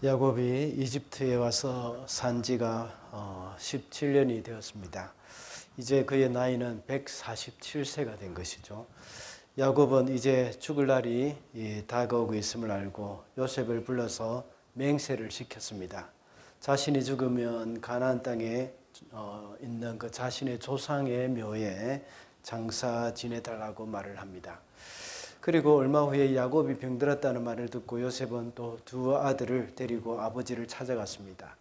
야곱이 이집트에 와서 산 지가 17년이 되었습니다. 이제 그의 나이는 147세가 된 것이죠. 야곱은 이제 죽을 날이 다가오고 있음을 알고 요셉을 불러서 맹세를 시켰습니다. 자신이 죽으면 가나안 땅에 있는 그 자신의 조상의 묘에 장사 지내달라고 말을 합니다. 그리고 얼마 후에 야곱이 병들었다는 말을 듣고 요셉은 또 두 아들을 데리고 아버지를 찾아갔습니다.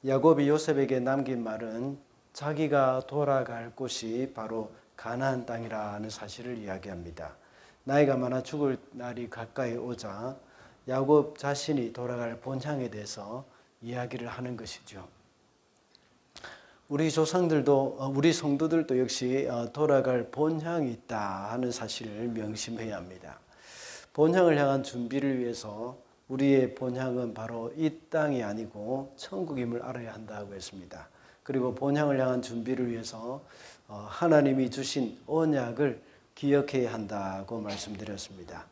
야곱이 요셉에게 남긴 말은 자기가 돌아갈 곳이 바로 가나안 땅이라는 사실을 이야기합니다. 나이가 많아 죽을 날이 가까이 오자 야곱 자신이 돌아갈 본향에 대해서 이야기를 하는 것이죠. 우리 조상들도 우리 성도들도 역시 돌아갈 본향이 있다 하는 사실을 명심해야 합니다. 본향을 향한 준비를 위해서 우리의 본향은 바로 이 땅이 아니고 천국임을 알아야 한다고 했습니다. 그리고 본향을 향한 준비를 위해서 하나님이 주신 언약을 기억해야 한다고 말씀드렸습니다.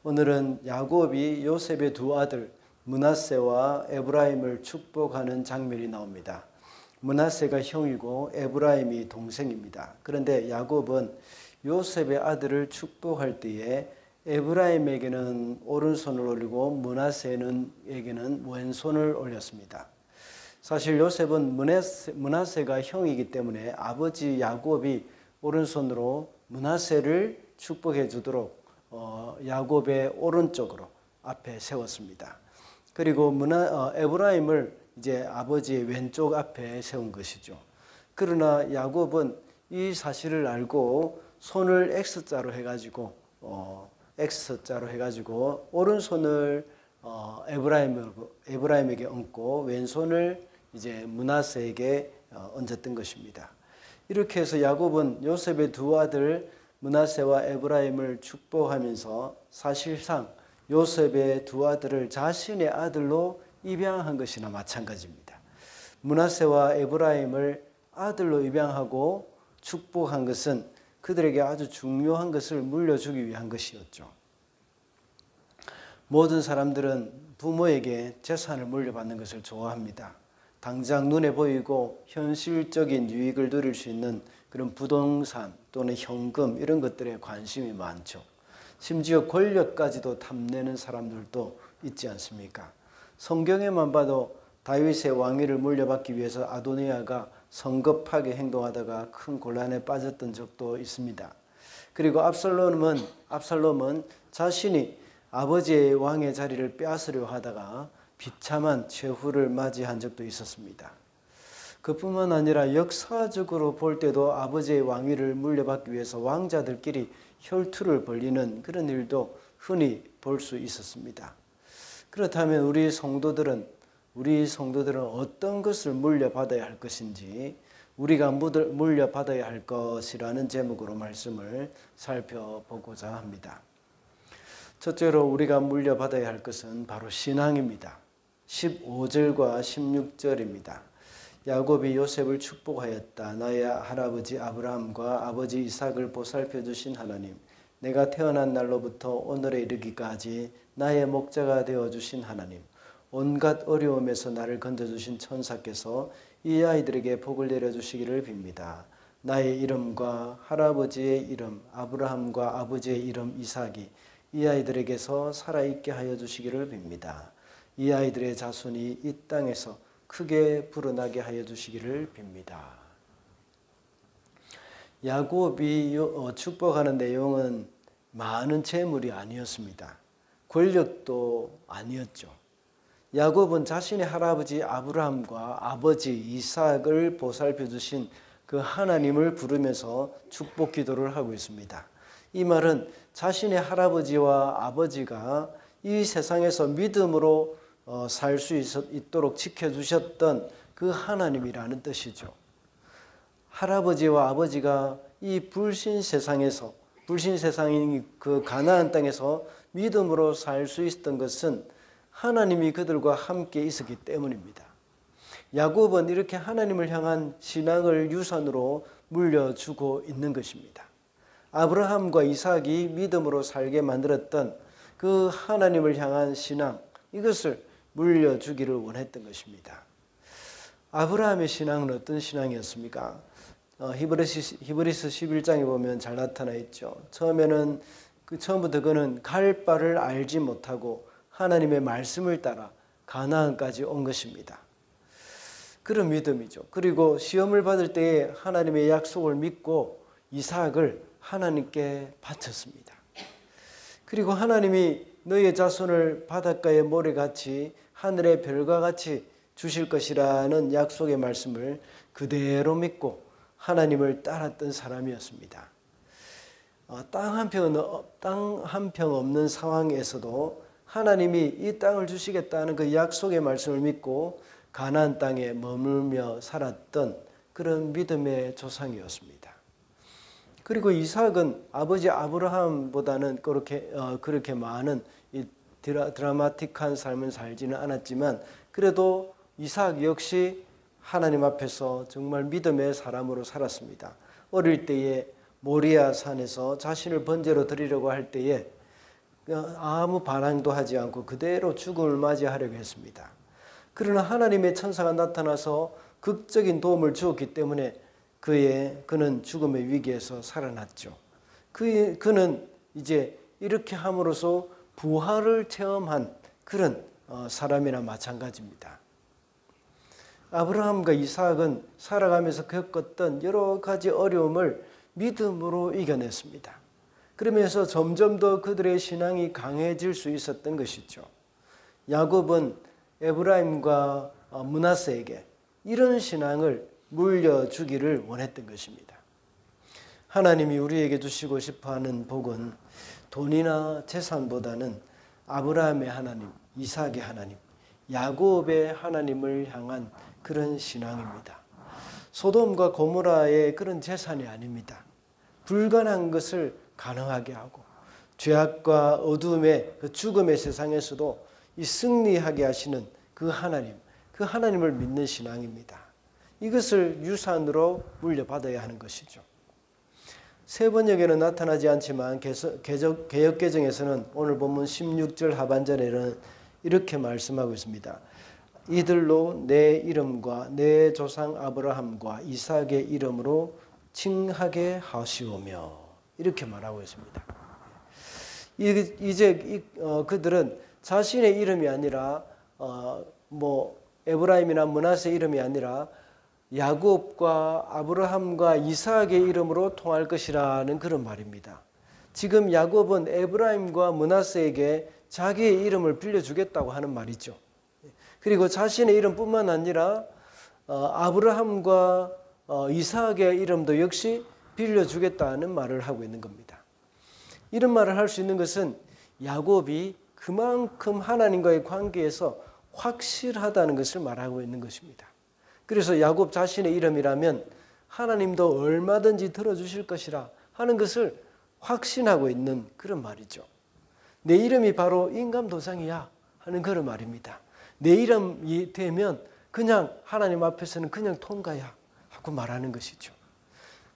오늘은 야곱이 요셉의 두 아들 므낫세와 에브라임을 축복하는 장면이 나옵니다. 므낫세가 형이고 에브라임이 동생입니다. 그런데 야곱은 요셉의 아들을 축복할 때에 에브라임에게는 오른손을 올리고 므낫세에게는 왼손을 올렸습니다. 사실 요셉은 므낫세가 형이기 때문에 아버지 야곱이 오른손으로 므낫세를 축복해 주도록 야곱의 오른쪽으로 앞에 세웠습니다. 그리고 에브라임을 이제 아버지의 왼쪽 앞에 세운 것이죠. 그러나 야곱은 이 사실을 알고 손을 X자로 해가지고 오른손을 에브라임에게 얹고 왼손을 이제 므낫세에게 얹었던 것입니다. 이렇게 해서 야곱은 요셉의 두 아들 므낫세와 에브라임을 축복하면서 사실상 요셉의 두 아들을 자신의 아들로 입양한 것이나 마찬가지입니다. 므낫세와 에브라임을 아들로 입양하고 축복한 것은 그들에게 아주 중요한 것을 물려주기 위한 것이었죠. 모든 사람들은 부모에게 재산을 물려받는 것을 좋아합니다. 당장 눈에 보이고 현실적인 유익을 누릴 수 있는 그런 부동산 또는 현금 이런 것들에 관심이 많죠. 심지어 권력까지도 탐내는 사람들도 있지 않습니까? 성경에만 봐도 다윗의 왕위를 물려받기 위해서 아도니아가 성급하게 행동하다가 큰 곤란에 빠졌던 적도 있습니다. 그리고 압살롬은 자신이 아버지의 왕의 자리를 빼앗으려 하다가 비참한 최후를 맞이한 적도 있었습니다. 그뿐만 아니라 역사적으로 볼 때도 아버지의 왕위를 물려받기 위해서 왕자들끼리 혈투를 벌이는 그런 일도 흔히 볼 수 있었습니다. 그렇다면 우리 성도들은 어떤 것을 물려받아야 할 것인지 우리가 물려받아야 할 것이라는 제목으로 말씀을 살펴보고자 합니다. 첫째로 우리가 물려받아야 할 것은 바로 신앙입니다. 15절과 16절입니다. 야곱이 요셉을 축복하였다. 나의 할아버지 아브라함과 아버지 이삭을 보살펴 주신 하나님, 내가 태어난 날로부터 오늘에 이르기까지 나의 목자가 되어주신 하나님, 온갖 어려움에서 나를 건져주신 천사께서 이 아이들에게 복을 내려주시기를 빕니다. 나의 이름과 할아버지의 이름 아브라함과 아버지의 이름 이삭이 이 아이들에게서 살아있게 하여 주시기를 빕니다. 이 아이들의 자손이 이 땅에서 크게 불어나게 하여 주시기를 빕니다. 야곱이 축복하는 내용은 많은 재물이 아니었습니다. 권력도 아니었죠. 야곱은 자신의 할아버지 아브라함과 아버지 이삭을 보살펴 주신 그 하나님을 부르면서 축복 기도를 하고 있습니다. 이 말은 자신의 할아버지와 아버지가 이 세상에서 믿음으로 살 수 있도록 지켜주셨던 그 하나님이라는 뜻이죠. 할아버지와 아버지가 이 불신 세상인 그 가나안 땅에서 믿음으로 살 수 있었던 것은 하나님이 그들과 함께 있었기 때문입니다. 야곱은 이렇게 하나님을 향한 신앙을 유산으로 물려주고 있는 것입니다. 아브라함과 이삭이 믿음으로 살게 만들었던 그 하나님을 향한 신앙, 이것을 물려주기를 원했던 것입니다. 아브라함의 신앙은 어떤 신앙이었습니까? 히브리서 11장에 보면 잘 나타나 있죠. 처음부터 그는 갈 바를 알지 못하고 하나님의 말씀을 따라 가나안까지 온 것입니다. 그런 믿음이죠. 그리고 시험을 받을 때에 하나님의 약속을 믿고 이삭을 하나님께 바쳤습니다. 그리고 하나님이 너희의 자손을 바닷가의 모래같이 하늘의 별과 같이 주실 것이라는 약속의 말씀을 그대로 믿고 하나님을 따랐던 사람이었습니다. 땅 한 평 없는 상황에서도 하나님이 이 땅을 주시겠다는 그 약속의 말씀을 믿고 가나안 땅에 머물며 살았던 그런 믿음의 조상이었습니다. 그리고 이삭은 아버지 아브라함보다는 그렇게 많은 이 드라마틱한 삶을 살지는 않았지만 그래도 이삭 역시 하나님 앞에서 정말 믿음의 사람으로 살았습니다. 어릴 때에 모리아 산에서 자신을 번제로 드리려고 할 때에 아무 반항도 하지 않고 그대로 죽음을 맞이하려고 했습니다. 그러나 하나님의 천사가 나타나서 극적인 도움을 주었기 때문에 그는 죽음의 위기에서 살아났죠. 그는 이제 이렇게 함으로써 부활을 체험한 그런 사람이나 마찬가지입니다. 아브라함과 이삭은 살아가면서 겪었던 여러 가지 어려움을 믿음으로 이겨냈습니다. 그러면서 점점 더 그들의 신앙이 강해질 수 있었던 것이죠. 야곱은 에브라임과 므낫세에게 이런 신앙을 물려주기를 원했던 것입니다. 하나님이 우리에게 주시고 싶어하는 복은 돈이나 재산보다는 아브라함의 하나님, 이삭의 하나님, 야곱의 하나님을 향한 그런 신앙입니다. 소돔과 고모라의 그런 재산이 아닙니다. 불가능한 것을 가능하게 하고 죄악과 어둠의 그 죽음의 세상에서도 이 승리하게 하시는 그 하나님을 믿는 신앙입니다. 이것을 유산으로 물려받아야 하는 것이죠. 세 번역에는 나타나지 않지만 개역개정에서는 오늘 본문 16절 하반절에는 이렇게 말씀하고 있습니다. 이들로 내 이름과 내 조상 아브라함과 이삭의 이름으로 칭하게 하시오며 이렇게 말하고 있습니다. 이제 그들은 자신의 이름이 아니라 에브라임이나 므낫세 이름이 아니라 야곱과 아브라함과 이삭의 이름으로 통할 것이라는 그런 말입니다. 지금 야곱은 에브라임과 므낫세에게 자기의 이름을 빌려주겠다고 하는 말이죠. 그리고 자신의 이름뿐만 아니라 아브라함과 이삭의 이름도 역시 빌려주겠다는 말을 하고 있는 겁니다. 이런 말을 할 수 있는 것은 야곱이 그만큼 하나님과의 관계에서 확실하다는 것을 말하고 있는 것입니다. 그래서 야곱 자신의 이름이라면 하나님도 얼마든지 들어주실 것이라 하는 것을 확신하고 있는 그런 말이죠. 내 이름이 바로 인감도상이야 하는 그런 말입니다. 내 이름이 되면 그냥 하나님 앞에서는 그냥 통과야 하고 말하는 것이죠.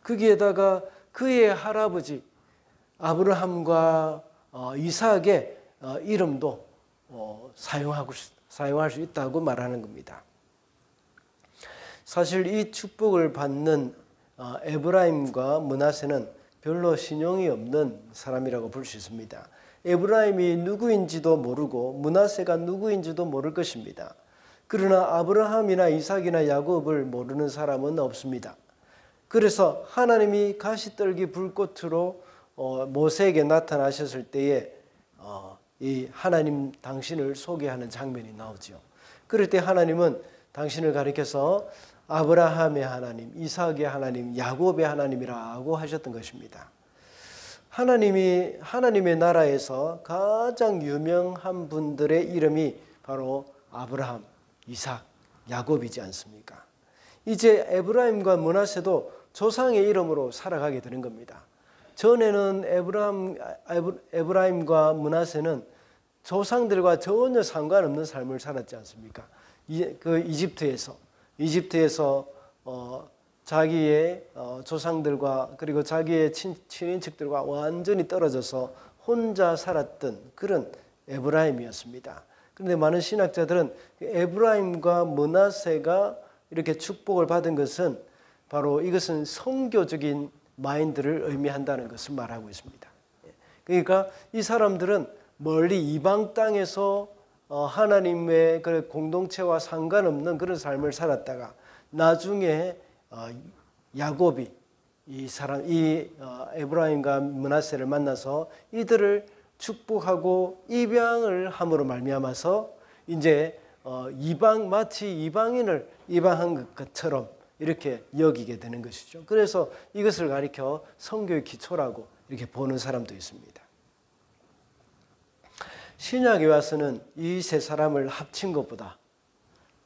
거기에다가 그의 할아버지 아브라함과 이삭의 이름도 사용할 수 있다고 말하는 겁니다. 사실 이 축복을 받는 에브라임과 므낫세는 별로 신용이 없는 사람이라고 볼 수 있습니다. 에브라임이 누구인지도 모르고 므낫세가 누구인지도 모를 것입니다. 그러나 아브라함이나 이삭이나 야곱을 모르는 사람은 없습니다. 그래서 하나님이 가시떨기 불꽃으로 모세에게 나타나셨을 때에 이 하나님 당신을 소개하는 장면이 나오죠. 그럴 때 하나님은 당신을 가리켜서 아브라함의 하나님, 이삭의 하나님, 야곱의 하나님이라고 하셨던 것입니다. 하나님의 나라에서 가장 유명한 분들의 이름이 바로 아브라함, 이삭, 야곱이지 않습니까? 이제 에브라임과 므낫세도 조상의 이름으로 살아가게 되는 겁니다. 전에는 에브라임과 므낫세는 조상들과 전혀 상관없는 삶을 살았지 않습니까? 그 이집트에서 자기의 조상들과 그리고 자기의 친인척들과 완전히 떨어져서 혼자 살았던 그런 에브라임이었습니다. 그런데 많은 신학자들은 에브라임과 므낫세가 이렇게 축복을 받은 것은 바로 이것은 선교적인 마인드를 의미한다는 것을 말하고 있습니다. 그러니까 이 사람들은 멀리 이방 땅에서 하나님의 그 공동체와 상관없는 그런 삶을 살았다가 나중에 야곱이 에브라임과 므낫세를 만나서 이들을 축복하고 입양을 함으로 말미암아서 이제 마치 이방인을 입양한 것처럼 이렇게 여기게 되는 것이죠. 그래서 이것을 가리켜 선교의 기초라고 이렇게 보는 사람도 있습니다. 신약에 와서는 이 세 사람을 합친 것보다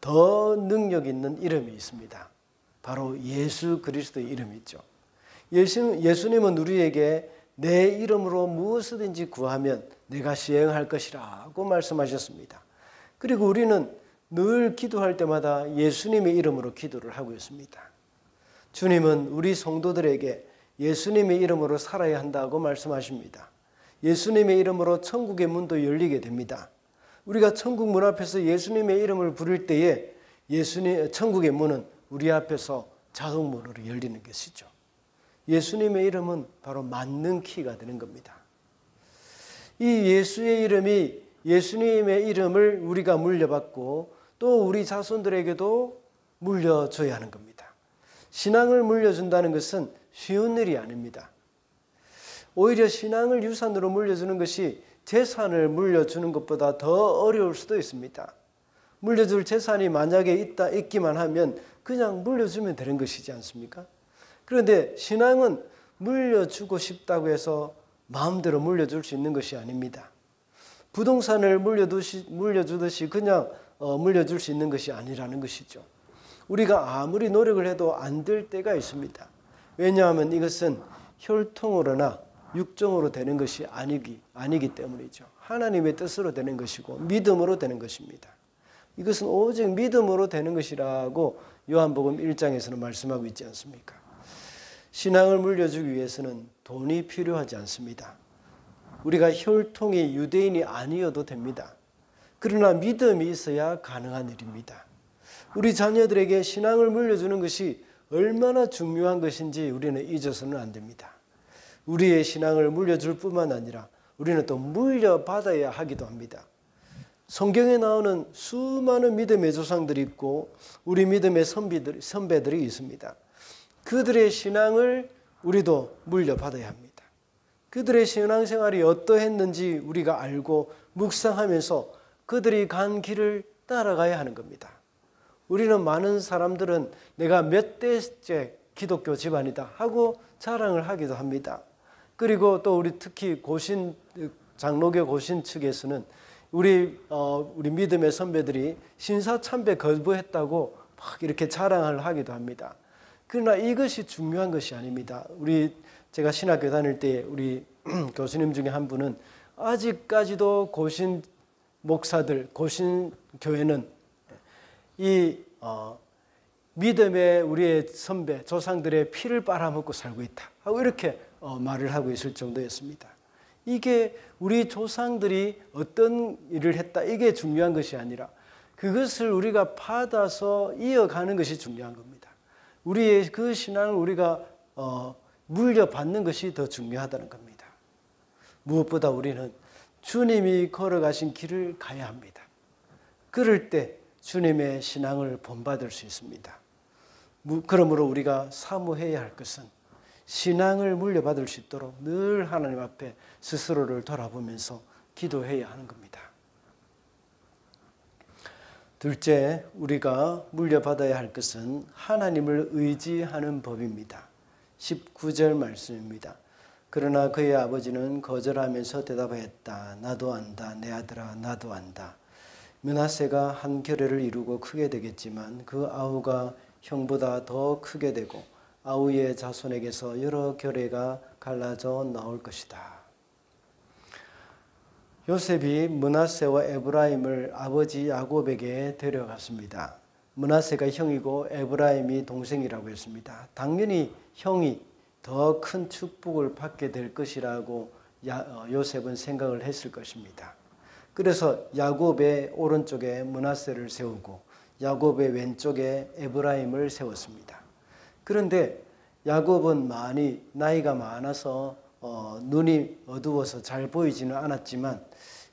더 능력 있는 이름이 있습니다. 바로 예수 그리스도의 이름이 있죠. 예수님은 우리에게 내 이름으로 무엇이든지 구하면 내가 시행할 것이라고 말씀하셨습니다. 그리고 우리는 늘 기도할 때마다 예수님의 이름으로 기도를 하고 있습니다. 주님은 우리 성도들에게 예수님의 이름으로 살아야 한다고 말씀하십니다. 예수님의 이름으로 천국의 문도 열리게 됩니다. 우리가 천국 문 앞에서 예수님의 이름을 부를 때에 천국의 문은 우리 앞에서 자동문으로 열리는 것이죠. 예수님의 이름은 바로 맞는 키가 되는 겁니다. 이 예수의 이름이 예수님의 이름을 우리가 물려받고 또 우리 자손들에게도 물려줘야 하는 겁니다. 신앙을 물려준다는 것은 쉬운 일이 아닙니다. 오히려 신앙을 유산으로 물려주는 것이 재산을 물려주는 것보다 더 어려울 수도 있습니다. 물려줄 재산이 만약에 있기만 하면 그냥 물려주면 되는 것이지 않습니까? 그런데 신앙은 물려주고 싶다고 해서 마음대로 물려줄 수 있는 것이 아닙니다. 부동산을 물려주듯이 그냥 물려줄 수 있는 것이 아니라는 것이죠. 우리가 아무리 노력을 해도 안 될 때가 있습니다. 왜냐하면 이것은 혈통으로나 육정으로 되는 것이 아니기 때문이죠. 하나님의 뜻으로 되는 것이고 믿음으로 되는 것입니다. 이것은 오직 믿음으로 되는 것이라고 요한복음 1장에서는 말씀하고 있지 않습니까? 신앙을 물려주기 위해서는 돈이 필요하지 않습니다. 우리가 혈통이 유대인이 아니어도 됩니다. 그러나 믿음이 있어야 가능한 일입니다. 우리 자녀들에게 신앙을 물려주는 것이 얼마나 중요한 것인지 우리는 잊어서는 안 됩니다. 우리의 신앙을 물려줄 뿐만 아니라 우리는 또 물려받아야 하기도 합니다. 성경에 나오는 수많은 믿음의 조상들이 있고 우리 믿음의 선배들이 있습니다. 그들의 신앙을 우리도 물려받아야 합니다. 그들의 신앙생활이 어떠했는지 우리가 알고 묵상하면서 그들이 간 길을 따라가야 하는 겁니다. 우리는 많은 사람들은 내가 몇 대째 기독교 집안이다 하고 자랑을 하기도 합니다. 그리고 또 우리 특히 장로교 고신 측에서는 우리 믿음의 선배들이 신사참배 거부했다고 막 이렇게 자랑을 하기도 합니다. 그러나 이것이 중요한 것이 아닙니다. 제가 신학교 다닐 때 우리 교수님 중에 한 분은 아직까지도 고신 목사들, 고신 교회는 이 믿음의 우리의 선배, 조상들의 피를 빨아먹고 살고 있다 하고 이렇게 말을 하고 있을 정도였습니다. 이게 우리 조상들이 어떤 일을 했다 이게 중요한 것이 아니라 그것을 우리가 받아서 이어가는 것이 중요한 겁니다. 우리의 그 신앙을 우리가 물려받는 것이 더 중요하다는 겁니다. 무엇보다 우리는 주님이 걸어가신 길을 가야 합니다. 그럴 때 주님의 신앙을 본받을 수 있습니다. 그러므로 우리가 사모해야 할 것은 신앙을 물려받을 수 있도록 늘 하나님 앞에 스스로를 돌아보면서 기도해야 하는 겁니다. 둘째, 우리가 물려받아야 할 것은 하나님을 의지하는 법입니다. 19절 말씀입니다. 그러나 그의 아버지는 거절하면서 대답하였다. 나도 안다. 내 아들아 나도 안다. 므낫세가 한 결례를 이루고 크게 되겠지만 그 아우가 형보다 더 크게 되고 아우의 자손에게서 여러 결례가 갈라져 나올 것이다. 요셉이 므낫세와 에브라임을 아버지 야곱에게 데려갔습니다. 므낫세가 형이고 에브라임이 동생이라고 했습니다. 당연히 형이 더 큰 축복을 받게 될 것이라고 요셉은 생각을 했을 것입니다. 그래서 야곱의 오른쪽에 므낫세를 세우고 야곱의 왼쪽에 에브라임을 세웠습니다. 그런데 야곱은 많이 나이가 많아서 눈이 어두워서 잘 보이지는 않았지만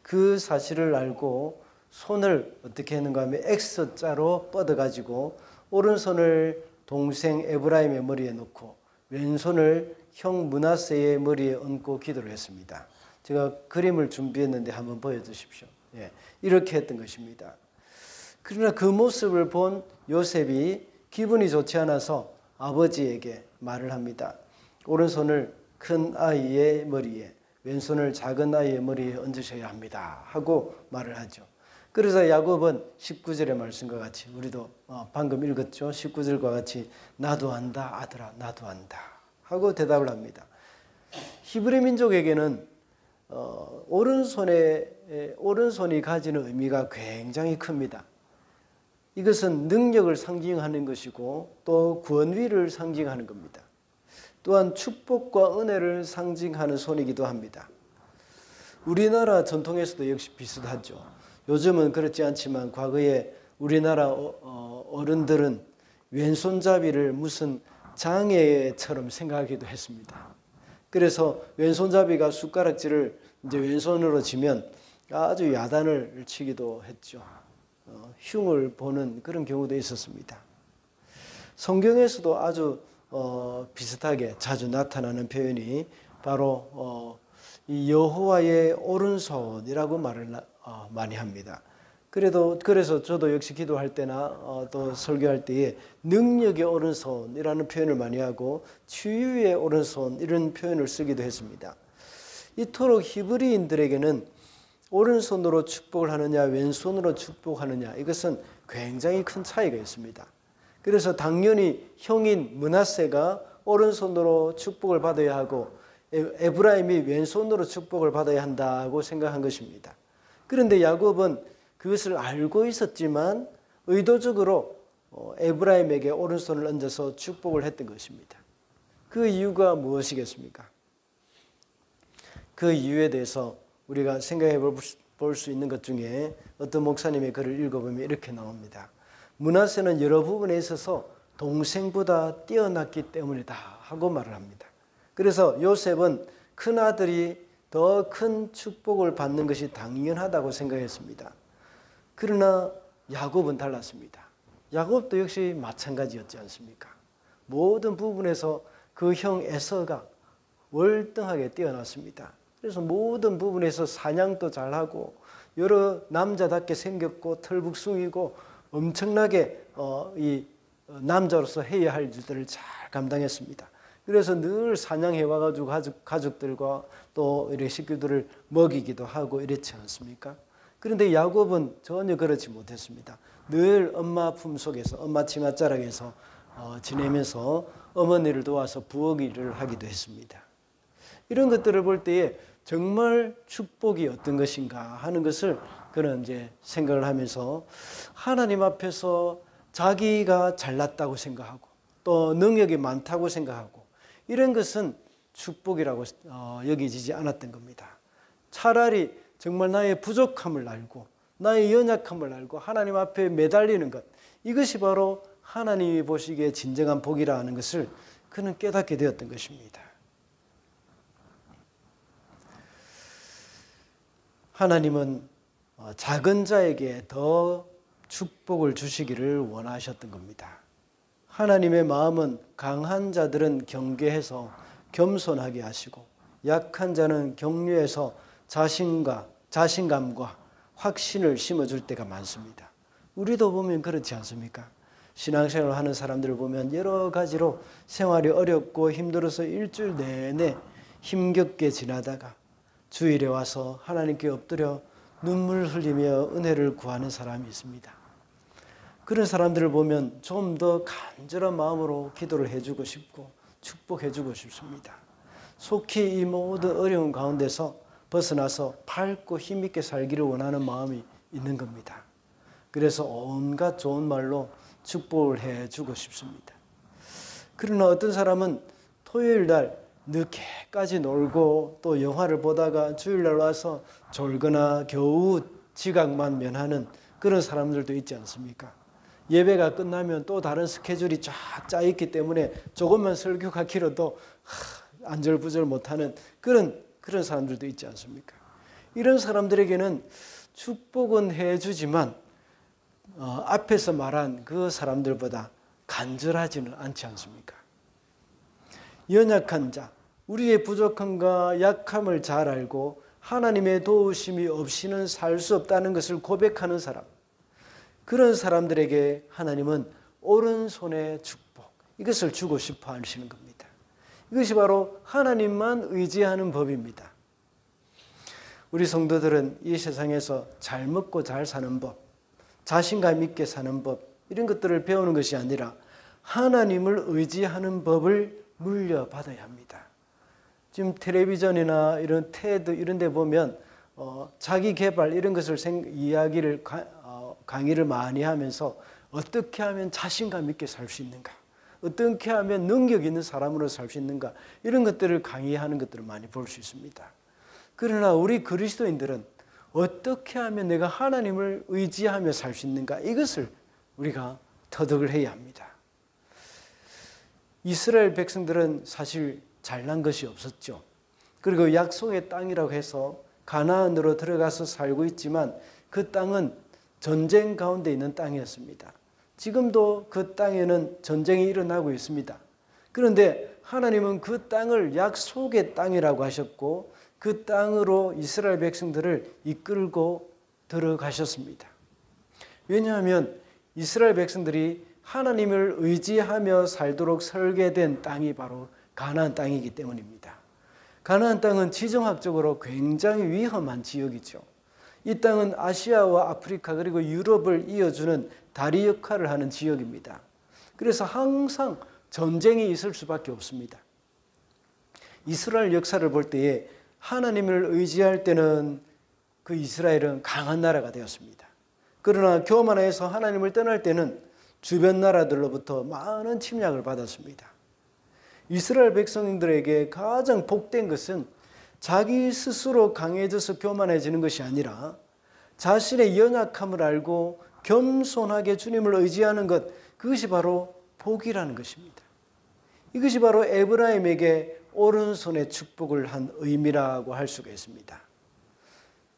그 사실을 알고 손을 어떻게 했는가 하면 X자로 뻗어가지고 오른손을 동생 에브라임의 머리에 놓고 왼손을 형 므낫세의 머리에 얹고 기도를 했습니다. 제가 그림을 준비했는데 한번 보여주십시오. 예, 이렇게 했던 것입니다. 그러나 그 모습을 본 요셉이 기분이 좋지 않아서 아버지에게 말을 합니다. 오른손을 큰 아이의 머리에 왼손을 작은 아이의 머리에 얹으셔야 합니다 하고 말을 하죠. 그래서 야곱은 19절의 말씀과 같이 우리도 방금 읽었죠. 19절과 같이 나도 안다 아들아 나도 안다 하고 대답을 합니다. 히브리 민족에게는 오른손이 가지는 의미가 굉장히 큽니다. 이것은 능력을 상징하는 것이고 또 권위를 상징하는 겁니다. 또한 축복과 은혜를 상징하는 손이기도 합니다. 우리나라 전통에서도 역시 비슷하죠. 요즘은 그렇지 않지만 과거에 우리나라 어른들은 왼손잡이를 무슨 장애처럼 생각하기도 했습니다. 그래서 왼손잡이가 숟가락질을 이제 왼손으로 지면 아주 야단을 치기도 했죠. 흉을 보는 그런 경우도 있었습니다. 성경에서도 아주 비슷하게 자주 나타나는 표현이 바로 이 여호와의 오른손이라고 말을 많이 합니다. 그래서 저도 역시 기도할 때나 또 설교할 때에 능력의 오른손이라는 표현을 많이 하고 치유의 오른손 이런 표현을 쓰기도 했습니다. 이토록 히브리인들에게는 오른손으로 축복을 하느냐 왼손으로 축복하느냐 이것은 굉장히 큰 차이가 있습니다. 그래서 당연히 형인 므낫세가 오른손으로 축복을 받아야 하고 에브라임이 왼손으로 축복을 받아야 한다고 생각한 것입니다. 그런데 야곱은 그것을 알고 있었지만 의도적으로 에브라임에게 오른손을 얹어서 축복을 했던 것입니다. 그 이유가 무엇이겠습니까? 그 이유에 대해서 우리가 생각해 볼 수 있는 것 중에 어떤 목사님의 글을 읽어보면 이렇게 나옵니다. 므낫세는 여러 부분에 있어서 동생보다 뛰어났기 때문이다 하고 말을 합니다. 그래서 요셉은 큰 아들이 더 큰 축복을 받는 것이 당연하다고 생각했습니다. 그러나 야곱은 달랐습니다. 야곱도 역시 마찬가지였지 않습니까? 모든 부분에서 그 형 에서가 월등하게 뛰어났습니다. 그래서 모든 부분에서 사냥도 잘하고 여러 남자답게 생겼고 털북숭이고 엄청나게 이 남자로서 해야 할 일들을 잘 감당했습니다. 그래서 늘 사냥해 와가지고 가족들과 또 이렇게 식구들을 먹이기도 하고 이랬지 않습니까? 그런데 야곱은 전혀 그렇지 못했습니다. 늘 엄마 품속에서 엄마 치맛자락에서 지내면서 어머니를 도와서 부엌 일을 하기도 했습니다. 이런 것들을 볼 때에 정말 축복이 어떤 것인가 하는 것을 그는 이제 생각을 하면서 하나님 앞에서 자기가 잘났다고 생각하고 또 능력이 많다고 생각하고 이런 것은 축복이라고 여기지지 않았던 겁니다. 차라리 정말 나의 부족함을 알고 나의 연약함을 알고 하나님 앞에 매달리는 것 이것이 바로 하나님이 보시기에 진정한 복이라 하는 것을 그는 깨닫게 되었던 것입니다. 하나님은 작은 자에게 더 축복을 주시기를 원하셨던 겁니다. 하나님의 마음은 강한 자들은 경계해서 겸손하게 하시고 약한 자는 격려해서 자신감과 확신을 심어줄 때가 많습니다. 우리도 보면 그렇지 않습니까? 신앙생활을 하는 사람들을 보면 여러 가지로 생활이 어렵고 힘들어서 일주일 내내 힘겹게 지나다가 주일에 와서 하나님께 엎드려 눈물 흘리며 은혜를 구하는 사람이 있습니다. 그런 사람들을 보면 좀 더 간절한 마음으로 기도를 해주고 싶고 축복해주고 싶습니다. 속히 이 모든 어려운 가운데서 벗어나서 밝고 힘있게 살기를 원하는 마음이 있는 겁니다. 그래서 온갖 좋은 말로 축복을 해주고 싶습니다. 그러나 어떤 사람은 토요일 날 늦게까지 놀고 또 영화를 보다가 주일날 와서 졸거나 겨우 지각만 면하는 그런 사람들도 있지 않습니까? 예배가 끝나면 또 다른 스케줄이 쫙 짜 있기 때문에 조금만 설교가 길어도 안절부절 못하는 그런 사람들도 있지 않습니까? 이런 사람들에게는 축복은 해주지만 앞에서 말한 그 사람들보다 간절하지는 않지 않습니까? 연약한 자, 우리의 부족함과 약함을 잘 알고 하나님의 도우심이 없이는 살 수 없다는 것을 고백하는 사람, 그런 사람들에게 하나님은 오른손의 축복, 이것을 주고 싶어 하시는 겁니다. 이것이 바로 하나님만 의지하는 법입니다. 우리 성도들은 이 세상에서 잘 먹고 잘 사는 법, 자신감 있게 사는 법, 이런 것들을 배우는 것이 아니라 하나님을 의지하는 법을 물려받아야 합니다. 지금 텔레비전이나 이런 테드 이런 데 보면 자기 개발 이런 것을 강의를 많이 하면서 어떻게 하면 자신감 있게 살 수 있는가, 어떻게 하면 능력 있는 사람으로 살 수 있는가, 이런 것들을 강의하는 것들을 많이 볼 수 있습니다. 그러나 우리 그리스도인들은 어떻게 하면 내가 하나님을 의지하며 살 수 있는가, 이것을 우리가 터득을 해야 합니다. 이스라엘 백성들은 사실 잘난 것이 없었죠. 그리고 약속의 땅이라고 해서 가나안으로 들어가서 살고 있지만 그 땅은 전쟁 가운데 있는 땅이었습니다. 지금도 그 땅에는 전쟁이 일어나고 있습니다. 그런데 하나님은 그 땅을 약속의 땅이라고 하셨고 그 땅으로 이스라엘 백성들을 이끌고 들어가셨습니다. 왜냐하면 이스라엘 백성들이 하나님을 의지하며 살도록 설계된 땅이 바로 가나안 땅이기 때문입니다. 가나안 땅은 지정학적으로 굉장히 위험한 지역이죠. 이 땅은 아시아와 아프리카 그리고 유럽을 이어주는 다리 역할을 하는 지역입니다. 그래서 항상 전쟁이 있을 수밖에 없습니다. 이스라엘 역사를 볼 때에 하나님을 의지할 때는 그 이스라엘은 강한 나라가 되었습니다. 그러나 교만해서 하나님을 떠날 때는 주변 나라들로부터 많은 침략을 받았습니다. 이스라엘 백성들에게 가장 복된 것은 자기 스스로 강해져서 교만해지는 것이 아니라 자신의 연약함을 알고 겸손하게 주님을 의지하는 것, 그것이 바로 복이라는 것입니다. 이것이 바로 에브라임에게 오른손의 축복을 한 의미라고 할 수가 있습니다.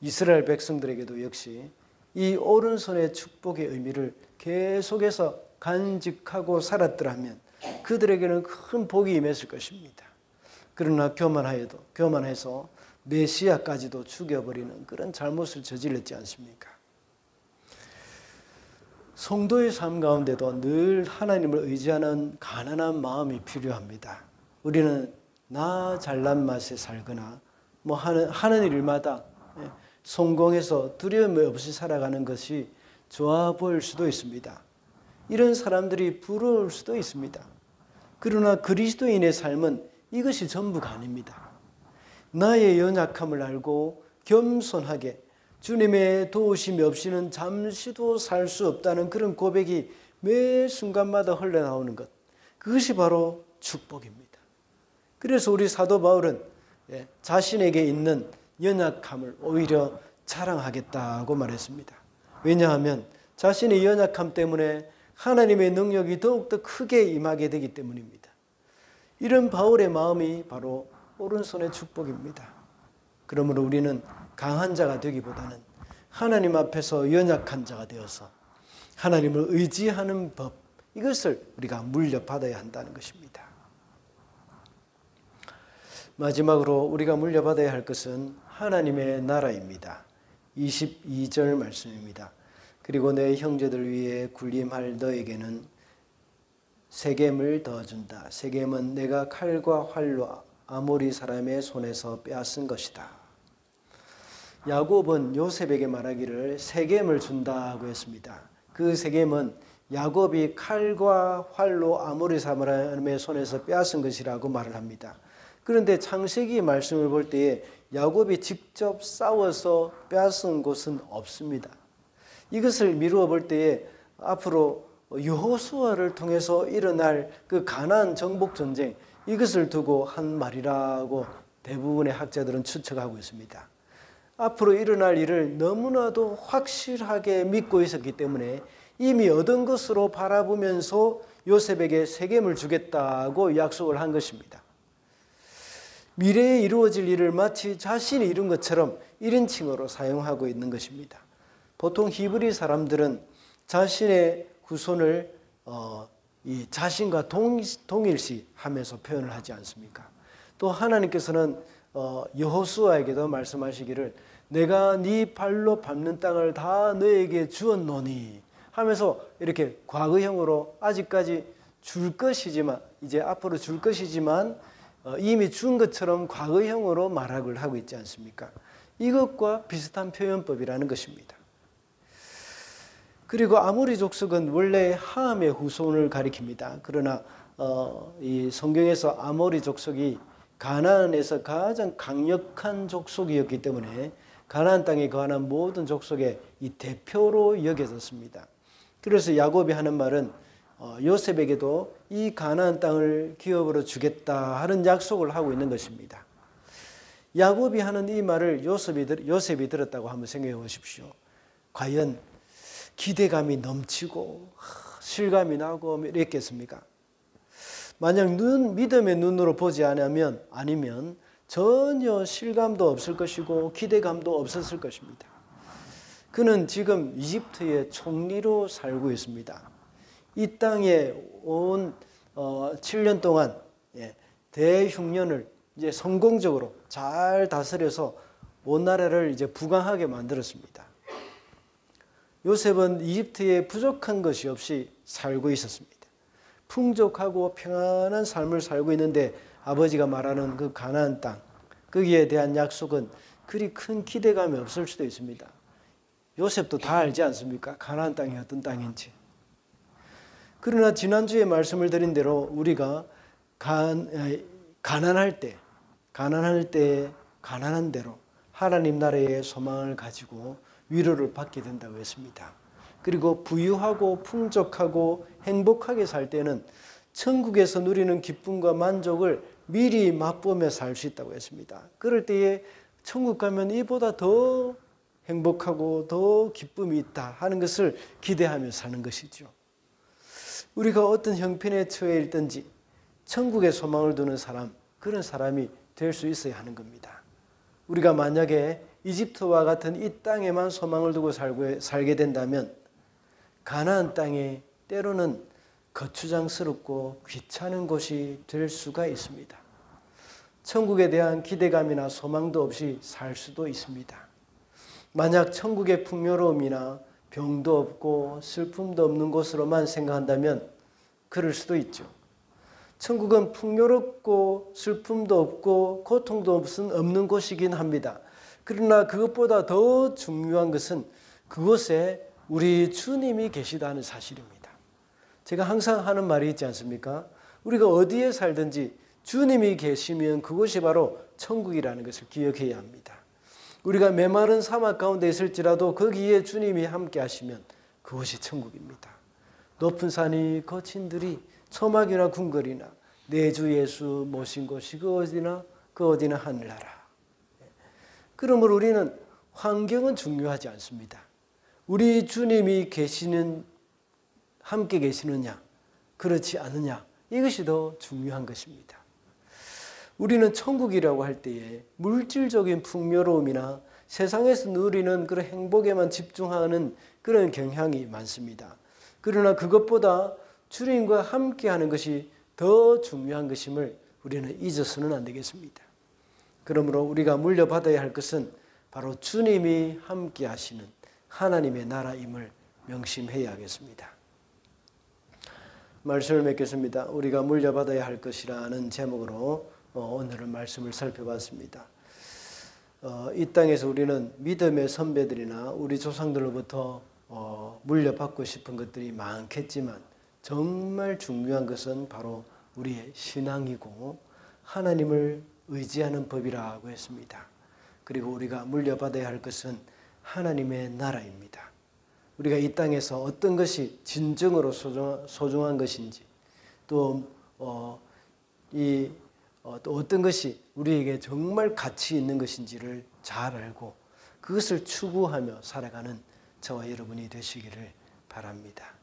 이스라엘 백성들에게도 역시 이 오른손의 축복의 의미를 계속해서 간직하고 살았더라면 그들에게는 큰 복이 임했을 것입니다. 그러나 교만해서 메시아까지도 죽여버리는 그런 잘못을 저질렀지 않습니까? 성도의 삶 가운데도 늘 하나님을 의지하는 가난한 마음이 필요합니다. 우리는 나 잘난 맛에 살거나 하는 일마다 성공해서 두려움 없이 살아가는 것이 좋아 보일 수도 있습니다. 이런 사람들이 부러울 수도 있습니다. 그러나 그리스도인의 삶은 이것이 전부가 아닙니다. 나의 연약함을 알고 겸손하게 주님의 도우심이 없이는 잠시도 살 수 없다는 그런 고백이 매 순간마다 흘러나오는 것, 그것이 바로 축복입니다. 그래서 우리 사도 바울은 자신에게 있는 연약함을 오히려 자랑하겠다고 말했습니다. 왜냐하면 자신의 연약함 때문에 하나님의 능력이 더욱더 크게 임하게 되기 때문입니다. 이런 바울의 마음이 바로 오른손의 축복입니다. 그러므로 우리는 강한 자가 되기보다는 하나님 앞에서 연약한 자가 되어서 하나님을 의지하는 법, 이것을 우리가 물려받아야 한다는 것입니다. 마지막으로 우리가 물려받아야 할 것은 하나님의 나라입니다. 22절 말씀입니다. 그리고 내 형제들 위에 군림할 너에게는 세겜을 더 준다. 세겜은 내가 칼과 활로 아모리 사람의 손에서 빼앗은 것이다. 야곱은 요셉에게 말하기를 세겜을 준다고 했습니다. 그 세겜은 야곱이 칼과 활로 아모리 사람의 손에서 빼앗은 것이라고 말을 합니다. 그런데 창세기 말씀을 볼 때에 야곱이 직접 싸워서 빼앗은 곳은 없습니다. 이것을 미루어 볼 때에 앞으로 여호수아를 통해서 일어날 그 가나안 정복 전쟁, 이것을 두고 한 말이라고 대부분의 학자들은 추측하고 있습니다. 앞으로 일어날 일을 너무나도 확실하게 믿고 있었기 때문에 이미 얻은 것으로 바라보면서 요셉에게 세겜을 주겠다고 약속을 한 것입니다. 미래에 이루어질 일을 마치 자신이 이룬 것처럼 1인칭으로 사용하고 있는 것입니다. 보통 히브리 사람들은 자신의 후손을 이 자신과 동일시 하면서 표현을 하지 않습니까? 또 하나님께서는 여호수아에게도 말씀하시기를 내가 네 발로 밟는 땅을 다 너에게 주었노니 하면서 이렇게 과거형으로 아직까지 줄 것이지만 이제 앞으로 줄 것이지만 이미 준 것처럼 과거형으로 말을 하고 있지 않습니까? 이것과 비슷한 표현법이라는 것입니다. 그리고 아모리 족속은 원래 함의 후손을 가리킵니다. 그러나 이 성경에서 아모리 족속이 가나안에서 가장 강력한 족속이었기 때문에 가나안 땅에 거하는 모든 족속의 이 대표로 여겨졌습니다. 그래서 야곱이 하는 말은 요셉에게도 이 가나안 땅을 기업으로 주겠다 하는 약속을 하고 있는 것입니다. 야곱이 하는 이 말을 요셉이 들었다고 한번 생각해 보십시오. 과연 기대감이 넘치고 실감이 나고 이랬겠습니까? 만약 믿음의 눈으로 보지 아니면 전혀 실감도 없을 것이고 기대감도 없었을 것입니다. 그는 지금 이집트의 총리로 살고 있습니다. 이 땅에 온 7년 동안 대흉년을 이제 성공적으로 잘 다스려서 온 나라를 이제 부강하게 만들었습니다. 요셉은 이집트에 부족한 것이 없이 살고 있었습니다. 풍족하고 평안한 삶을 살고 있는데 아버지가 말하는 그 가나안 땅, 거기에 대한 약속은 그리 큰 기대감이 없을 수도 있습니다. 요셉도 다 알지 않습니까? 가나안 땅이 어떤 땅인지. 그러나 지난주에 말씀을 드린 대로 우리가 가난할 때 가난한 대로 하나님 나라의 소망을 가지고 위로를 받게 된다고 했습니다. 그리고 부유하고 풍족하고 행복하게 살 때는 천국에서 누리는 기쁨과 만족을 미리 맛보며 살 수 있다고 했습니다. 그럴 때에 천국 가면 이보다 더 행복하고 더 기쁨이 있다 하는 것을 기대하며 사는 것이죠. 우리가 어떤 형편에 처해 있든지 천국에 소망을 두는 사람, 그런 사람이 될 수 있어야 하는 겁니다. 우리가 만약에 이집트와 같은 이 땅에만 소망을 두고 살게 된다면 가나안 땅에 때로는 거추장스럽고 귀찮은 곳이 될 수가 있습니다. 천국에 대한 기대감이나 소망도 없이 살 수도 있습니다. 만약 천국의 풍요로움이나 병도 없고 슬픔도 없는 곳으로만 생각한다면 그럴 수도 있죠. 천국은 풍요롭고 슬픔도 없고 고통도 없는 곳이긴 합니다. 그러나 그것보다 더 중요한 것은 그곳에 우리 주님이 계시다는 사실입니다. 제가 항상 하는 말이 있지 않습니까? 우리가 어디에 살든지 주님이 계시면 그곳이 바로 천국이라는 것을 기억해야 합니다. 우리가 메마른 사막 가운데 있을지라도 거기에 주님이 함께 하시면 그곳이 천국입니다. 높은 산이 거친 들이 초막이나 궁궐이나 내 주 예수 모신 곳이 그 어디나 하늘나라. 그러므로 우리는 환경은 중요하지 않습니다. 우리 주님이 함께 계시느냐 그렇지 않느냐 이것이 더 중요한 것입니다. 우리는 천국이라고 할 때에 물질적인 풍요로움이나 세상에서 누리는 그런 행복에만 집중하는 그런 경향이 많습니다. 그러나 그것보다 주님과 함께하는 것이 더 중요한 것임을 우리는 잊어서는 안 되겠습니다. 그러므로 우리가 물려받아야 할 것은 바로 주님이 함께하시는 하나님의 나라임을 명심해야 하겠습니다. 말씀을 맺겠습니다. 우리가 물려받아야 할 것이라는 제목으로 오늘은 말씀을 살펴봤습니다. 이 땅에서 우리는 믿음의 선배들이나 우리 조상들로부터 물려받고 싶은 것들이 많겠지만 정말 중요한 것은 바로 우리의 신앙이고 하나님을 의지하는 법이라고 했습니다. 그리고 우리가 물려받아야 할 것은 하나님의 나라입니다. 우리가 이 땅에서 어떤 것이 진정으로 소중한 것인지 또 또 어떤 것이 우리에게 정말 가치 있는 것인지를 잘 알고 그것을 추구하며 살아가는 저와 여러분이 되시기를 바랍니다.